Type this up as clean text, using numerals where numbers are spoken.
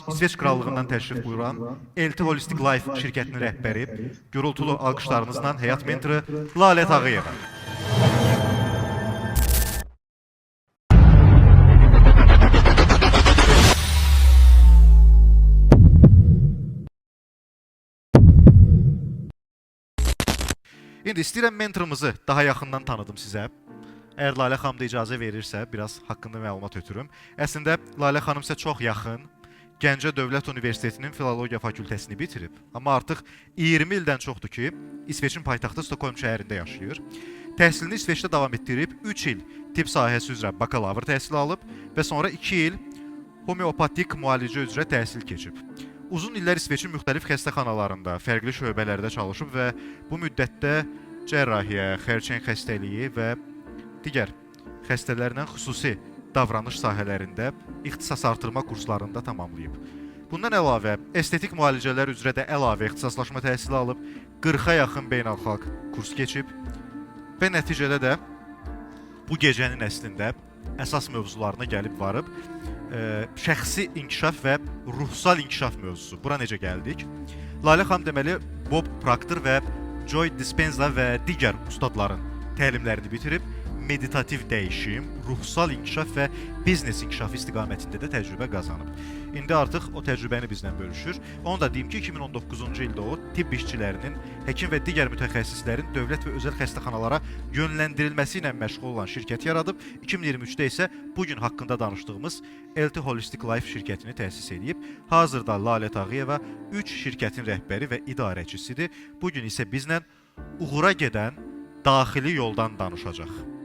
İsveç Krallığından təşrif buyuran LT Holistic Life şirkətinin rəhbəri, gürültülü alqışlarınızla həyat mentoru Lalə Tağıyeva. İndi istəyirəm mentorumuzu daha yaxından tanıdım sizə. Əgər Lalə xanım da icazə verirsə, biraz haqqında məlumat ötürüm. Əslində, Lalə xanım sizə çox yaxın, Gəncə Dövlət Universitetinin Filologiya fakültəsini bitirib. Amma artıq 20 ildən çoxdur ki, İsveçin paytaxtı Stockholm şəhərində yaşayır. Təhsilini İsveçdə davam etdirib, 3 il tibb sahəsi üzrə bakalavr təhsili alıb və sonra 2 il homeopatik müalicə üzrə təhsil keçib. Uzun illər İsveçin müxtəlif xəstəxanalarında, fərqli şöbələrdə çalışıb və bu müddətdə cərrahiyyə, xərçəng xəstəliyi və digər xəstələrlə xüsusi davranış sahələrində ixtisas artırma kurslarında tamamlayıb. Bundan əlavə, estetik müalicələr üzrə də əlavə ixtisaslaşma təhsili alıb, 40-a yaxın beynəlxalq kurs keçib və nəticədə də bu gecənin əslində əsas mövzularına gəlib varıb, şəxsi inkişaf və ruhsal inkişaf mövzusu. Bura necə gəldik? Lalə xanım deməli, Bob Proctor və Joy Dispenza və digər ustadların təlimlərini bitirib, meditativ dəyişim, ruhsal inkişaf və biznes inkişafı istiqamətində də təcrübə qazanıb. İndi artıq o təcrübəni bizlə bölüşür. Onu da deyim ki, 2019-cu ildə o tibb işçilərinin, həkim və digər mütəxəssislərin dövlət və özəl xəstəxanalara yönləndirilməsi ilə məşğul olan şirkət yaradıb. 2023-də isə bugün haqqında danışdığımız LT Holistic Life şirkətini təsis edib. Hazırda Lalə Tağıyeva 3 şirkətin rəhbəri və idarəçisidir. Bugün isə bizlə uğura gedən daxili yoldan danışacaq.